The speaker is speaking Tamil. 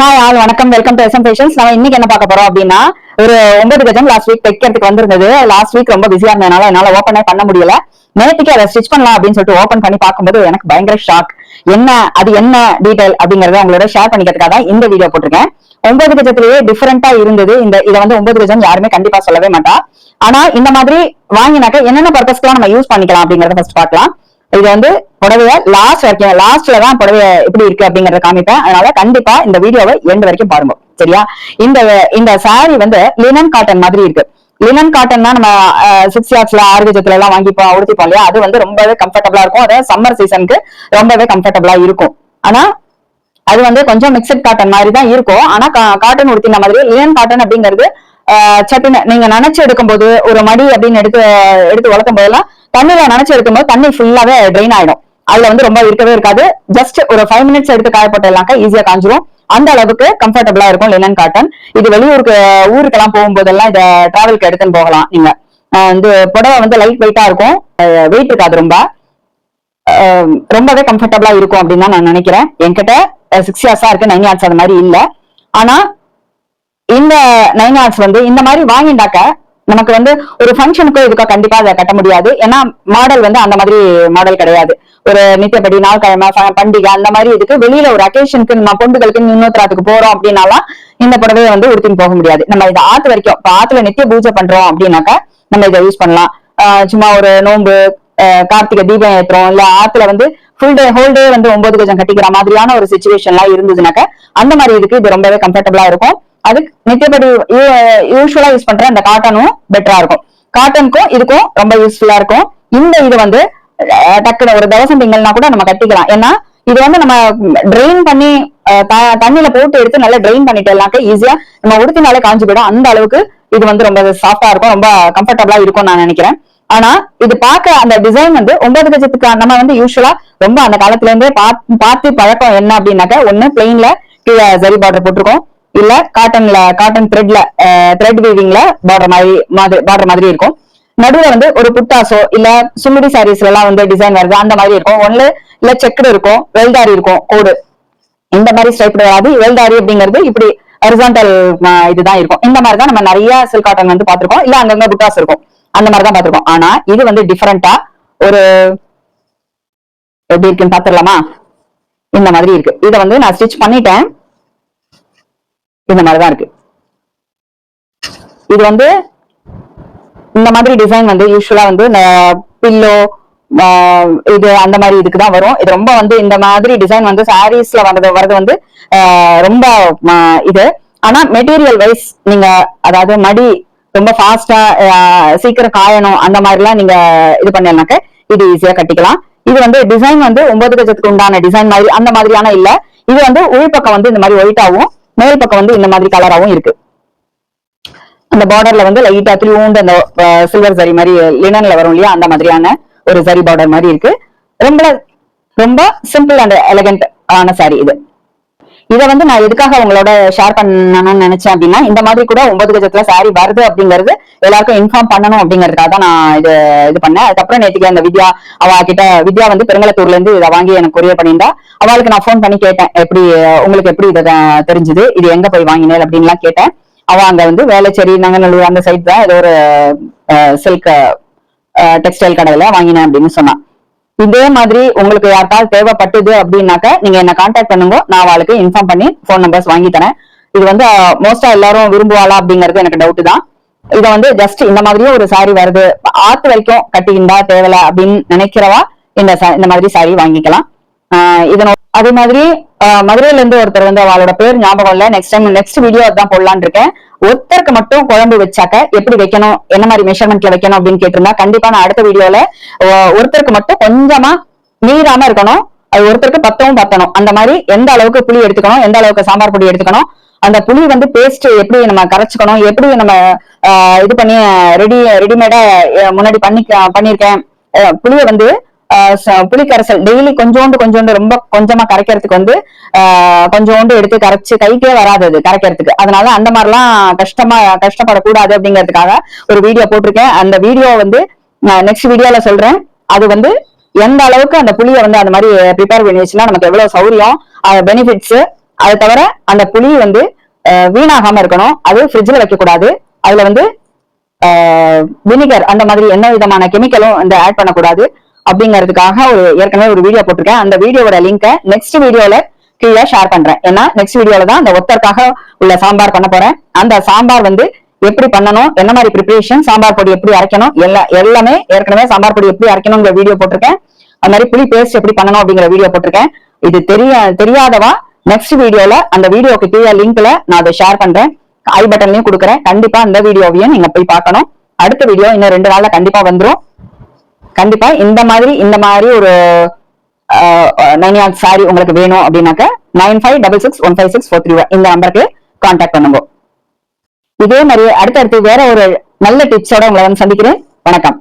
ஹாய் ஆல் வணக்கம், வெல்கம் டு SM Fashions. நம்ம இன்னைக்கு என்ன பார்க்க போறோம் அப்படின்னா, ஒரு 9 கஜம் லாஸ்ட் வீக் தைக்கிறதுக்கு வந்திருந்தது. லாஸ்ட் வீக் ரொம்ப பிஸியா இருந்ததுனால என்னால ஓப்பனே பண்ண முடியல. நேற்றுக்கு அதை ஸ்டிச் பண்ணலாம் அப்படின்னு சொல்லிட்டு ஓப்பன் பண்ணி பார்க்கும்போது எனக்கு பயங்கர ஷாக். என்ன டீடைல் அப்படிங்கறத உங்களோட ஷேர் பண்ணிக்கிறதுக்காக தான் இந்த வீடியோ போட்டிருக்கேன். 9 கஜத்திலேயே டிஃபரெண்டா இருந்தது. இதை வந்து 9 கஜம் யாருமே கண்டிப்பா சொல்லவே மாட்டா. ஆனா இந்த மாதிரி வாங்கினாக்க என்னென்ன பர்பஸ்க்குலாம் நம்ம யூஸ் பண்ணிக்கலாம் அப்படிங்கறத ஃபர்ஸ்ட் பார்க்கலாம். இது வந்து புடவைய லாஸ்ட்ல தான் புடவைய எப்படி இருக்கு அப்படிங்கறத காமிப்பேன். அதனால கண்டிப்பா இந்த வீடியோவை எண்ட் வரைக்கும் பாருங்க, சரியா? இந்த சாரி வந்து லினன் காட்டன் மாதிரி இருக்கு. லினன் காட்டன்னா நம்ம 6 லாக்ஸ்ல 6 கஜத்துல எல்லாம் வாங்கிப்போம், உடுத்திப்போம் இல்லையா? அது வந்து ரொம்பவே கம்ஃபர்டபுளா இருக்கும். அதாவது சம்மர் சீசனுக்கு ரொம்பவே கம்ஃபர்டபுளா இருக்கும். ஆனா அது வந்து கொஞ்சம் மிக்சட் காட்டன் மாதிரி தான் இருக்கும். ஆனா காட்டன் உடுத்தின மாதிரி லினன் காட்டன் அப்படிங்கிறது சட்டுன்னு நீங்க நினைச்சு எடுக்கும் போது, ஒரு மடி அப்படின்னு எடுத்து வளர்க்கும் போதெல்லாம் தண்ணியில நினைச்சு எடுக்கும் போது தண்ணி ஃபுல்லாவே ட்ரெயின் ஆயிடும். அதுல வந்து ரொம்ப இருக்கவே இருக்காது. ஜஸ்ட் ஒரு 5 மினிட்ஸ் எடுத்து காயப்பட்டலாக்க ஈஸியா காஞ்சிரும். அந்த அளவுக்கு கம்ஃபர்டபுளா இருக்கும் லினன் காட்டன். இது ஊருக்கெல்லாம் போகும்போதெல்லாம் இதை டிராவலுக்கு எடுத்துன்னு போகலாம். நீங்க இந்த புடவை வந்து லைட் வெயிட்டா இருக்கும், வெயிட் இருக்காது, ரொம்பவே கம்ஃபர்டபுளா இருக்கும் அப்படின்னு தான் நான் நினைக்கிறேன். என்கிட்ட 6 yards இருக்கு, 9 yards அது மாதிரி இல்ல. ஆனா இந்த 9 yards வந்து இந்த மாதிரி வாங்கிட்டாக்க நமக்கு வந்து ஒரு ஃபங்க்ஷனுக்கோ இதுக்கோ கண்டிப்பா அதை கட்ட முடியாது. ஏன்னா மாடல் வந்து அந்த மாதிரி மாடல் கிடையாது. ஒரு நித்தியப்படி, நாள்கிழமை, பண்டிகை அந்த மாதிரி இதுக்கு வெளியில ஒரு அக்கேஷனுக்கு நம்ம பொண்டுகளுக்கு இன்னொருத்தராத்துக்கு போறோம் அப்படின்னாலாம் இந்த புடவையை வந்து உடுத்தின்னு போக முடியாது. நம்ம இதை ஆத்து வரைக்கும் இப்ப ஆத்துல நித்திய பூஜை பண்றோம் அப்படின்னாக்க நம்ம இதை யூஸ் பண்ணலாம். சும்மா ஒரு நோன்பு, கார்த்திகை தீபம் ஏத்துறோம், இல்ல ஆத்துல வந்து ஹோல் டே வந்து 9 கஜம் கட்டிக்கிற மாதிரியான ஒரு சிச்சுவேஷன் எல்லாம் இருந்ததுனாக்க அந்த மாதிரி இதுக்கு இது ரொம்பவே கம்ஃபர்டபுளா இருக்கும். அதுக்கு நித்தியப்படி யூஸ்வலா யூஸ் பண்ற அந்த காட்டனும் பெட்டரா இருக்கும். காட்டனுக்கும் இதுக்கும் ரொம்ப யூஸ்ஃபுல்லா இருக்கும். இது வந்து டக்குனு ஒரு தவசம் திங்கள்னா கூட நம்ம கட்டிக்கலாம். ஏன்னா இது வந்து நம்ம ட்ரெயின் பண்ணி தண்ணியில போட்டு எடுத்து நல்லா ட்ரெயின் பண்ணிட்டேன்னாக்க ஈஸியா நம்ம உடுத்தினாலே காஞ்சி போயிடும். அந்த அளவுக்கு இது வந்து ரொம்ப சாஃப்டா இருக்கும், ரொம்ப கம்ஃபர்டபுளா இருக்கும் நான் நினைக்கிறேன். ஆனா இது பார்க்க அந்த டிசைன் வந்து 9 கஜத்துக்கு நம்ம வந்து யூஸ்வலா ரொம்ப அந்த காலத்துல இருந்தே பார்த்து பழக்கம் என்ன அப்படின்னாக்க, ஒண்ணு பிளெயின்ல கீழே ஜரி பார்டர் போட்டிருக்கோம், இல்ல காட்டன் த்ரெட் வீவிங்ல பார்டர் மாதிரி இருக்கும். நடுவுல வந்து ஒரு புட்டாசோ இல்ல சுங்குடி சாரீஸ்ல எல்லாம் வந்து டிசைன் வருது, அந்த மாதிரி இருக்கும். ஒண்ணு இல்ல செக்குடு இருக்கும், வெல்தாரி இருக்கும், கோடு இந்த மாதிரி ஸ்ட்ரைப் வராது. வெல்தாரி அப்படிங்கிறது இப்படி ஹரிசாண்டல் இதுதான் இருக்கும். இந்த மாதிரிதான் நம்ம நிறைய சில்க் காட்டன் வந்து பாத்திருக்கோம், இல்ல அங்கங்க புட்டாஸ் இருக்கும், அந்த மாதிரிதான் பாத்திருக்கோம். ஆனா இது வந்து டிஃபரெண்டா ஒரு எப்படி இருக்குன்னு பாத்துடலாமா? இந்த மாதிரி இருக்கு. இதை வந்து நான் ஸ்டிச் பண்ணிட்டேன். இந்த மாதிரிதான் இருக்கு. இது வந்து இந்த மாதிரி டிசைன் வந்து யூஸ்வலா வந்து பில்லோ இது அந்த மாதிரி இதுக்குதான் வரும். இது ரொம்ப வந்து இந்த மாதிரி டிசைன் வந்து சாரீஸ்ல வர்றது வந்து ரொம்ப இது. ஆனா மெட்டீரியல் வைஸ் நீங்க அதாவது மடி ரொம்ப ஃபாஸ்டா சீக்கிரம் காயணும் அந்த மாதிரி எல்லாம் நீங்க இது பண்ணாக்க இது ஈஸியா கட்டிக்கலாம். இது வந்து டிசைன் வந்து 9 கஜத்துக்கு உண்டான டிசைன் மாதிரி அந்த மாதிரியான இல்ல. இது வந்து உள்பக்கம் வந்து இந்த மாதிரி ஒயிட்டாவும், மேல் பக்கம் வந்து இந்த மாதிரி கலராவும் இருக்கு. அந்த பார்டர்ல வந்து லைட்டா த்ரூண்டு அந்த சில்வர் சரி மாதிரி லினன்ல வரும் இல்லையா, அந்த மாதிரியான ஒரு சரி பார்டர் மாதிரி இருக்கு. ரொம்ப ரொம்ப சிம்பிள் அண்ட் எலிகண்ட் ஆன சாரி இது. இதை வந்து நான் எதுக்காக உங்களோட ஷேர் பண்ணணும்னு நினைச்சேன் அப்படின்னா, இந்த மாதிரி கூட 9 கஜத்துல சாரி வருது அப்படிங்கிறது எல்லாருக்கும் இன்ஃபார்ம் பண்ணணும் அப்படிங்கிறதுக்காக தான் நான் இது பண்ணேன். அதுக்கப்புறம் நேற்றுக்கு அந்த வித்யா வந்து பெருங்கலத்தூர்ல இருந்து இதை வாங்கி எனக்கு கொரியர் பண்ணியிருந்தா. அவளுக்கு நான் ஃபோன் பண்ணி கேட்டேன், உங்களுக்கு எப்படி இதை தெரிஞ்சுது, இது எங்க போய் வாங்கினேன் அப்படின்லாம் கேட்டேன். அங்க வந்து வேலைச்சேரி, நங்கநல்லூர் அந்த சைட் தான் ஏதோ ஒரு சில்க் டெக்ஸ்டைல் கடையில வாங்கினேன் அப்படின்னு சொன்னான். இதே மாதிரி உங்களுக்கு யாருக்காவது தேவைப்பட்டது அப்படின்னாக்க நீங்க என்ன கான்டாக்ட் பண்ணுங்க, நான் அவளுக்கு இன்ஃபார்ம் பண்ணி போன் நம்பர்ஸ் வாங்கி தரேன். இது வந்து மோஸ்டா எல்லாரும் விரும்புவாளா அப்படிங்கிறது எனக்கு டவுட் தான். இதை வந்து ஜஸ்ட் இந்த மாதிரியே ஒரு சாரி வருது, ஆத்து வரைக்கும் கட்டிக்கிண்டா தேவையில்ல அப்படின்னு நினைக்கிறவா இந்த மாதிரி சாரி வாங்கிக்கலாம். அதே மாதிரி மதுரையில இருந்து ஒருத்தர் வந்து அவளோட பேர் ஞாபகம் இல்ல, நெக்ஸ்ட் வீடியோ அதான் போடலான்னு இருக்கேன். ஒருத்தருக்கு மட்டும் குழம்பு வச்சாக்க எப்படி வைக்கணும், என்ன மாதிரி மெஷர்மெண்ட்ல வைக்கணும் அப்படின்னு கேட்டிருந்தா, கண்டிப்பா நான் அடுத்த வீடியோல ஒருத்தருக்கு மட்டும் கொஞ்சமா மீறாம இருக்கணும், அது ஒருத்தருக்கு பத்தணும். அந்த மாதிரி எந்த அளவுக்கு புளி எடுத்துக்கணும், எந்த அளவுக்கு சாம்பார் பொடி எடுத்துக்கணும், அந்த புளி வந்து பேஸ்ட் எப்படி நம்ம கரைச்சுக்கணும், எப்படி நம்ம இது பண்ணி ரெடிமேடா முன்னாடி பண்ணிருக்கேன். புளியை வந்து புளி கரைசல் டெய்லி கொஞ்சோண்டு ரொம்ப கொஞ்சமா கரைக்கிறதுக்கு வந்து கொஞ்சோண்டு எடுத்து கரைச்சு கைக்கே வராது அது கரைக்கிறதுக்கு. அதனால அந்த மாதிரிலாம் கஷ்டப்படக்கூடாது அப்படிங்கிறதுக்காக ஒரு வீடியோ போட்டிருக்கேன். அந்த வீடியோ வந்து நெக்ஸ்ட் வீடியோல சொல்றேன். அது வந்து எந்த அளவுக்கு அந்த புளியை வந்து அந்த மாதிரி ப்ரிப்பேர் பண்ணி வச்சுன்னா நமக்கு எவ்வளவு சௌரியம், பெனிஃபிட்ஸ் அது தவிர அந்த புளி வந்து வீணாகாம இருக்கணும். அது ஃப்ரிட்ஜ்ல வைக்க கூடாது. அதுல வந்து வினிகர் அந்த மாதிரி என்ன விதமான கெமிக்கலும் வந்து ஆட் பண்ணக்கூடாது அப்படிங்கிறதுக்காக ஏற்கனவே ஒரு வீடியோ போட்டிருக்கேன். அந்த வீடியோட லிங்கை நெக்ஸ்ட் வீடியோல கீழே ஷேர் பண்றேன். ஏன்னா நெக்ஸ்ட் வீடியோல தான் அந்த ஒத்தருக்காக உள்ள சாம்பார் பண்ண போறேன். அந்த சாம்பார் வந்து எப்படி பண்ணணும், என்ன மாதிரி ப்ரிப்பரேஷன், சாம்பார் பொடி எப்படி அரைக்கணும், எல்லாமே ஏற்கனவே சாம்பார் பொடி எப்படி அரைக்கணுங்கிற வீடியோ போட்டிருக்கேன். அது மாதிரி புளி பேஸ்ட் எப்படி பண்ணணும் அப்படிங்கிற வீடியோ போட்டிருக்கேன். இது தெரியாதவா நெக்ஸ்ட் வீடியோல அந்த வீடியோக்கு கீழே லிங்க்ல நான் அதை ஷேர் பண்றேன். ஐ பட்டன்லயும் கொடுக்குறேன். கண்டிப்பா அந்த வீடியோவையும் நீங்க போய் பார்க்கணும். அடுத்த வீடியோ இன்னும் 2 நாள்ல கண்டிப்பா வந்துரும். கண்டிப்பா இந்த மாதிரி ஒரு 9 yards சாரி உங்களுக்கு வேணும் அப்படின்னாக்க 9566156431 இந்த நம்பருக்கு கான்டாக்ட் பண்ணுங்க. இதே மாதிரி அடுத்தடுத்து வேற ஒரு நல்ல டிப்ஸோட உங்களை வந்து சந்திக்கிறேன். வணக்கம்.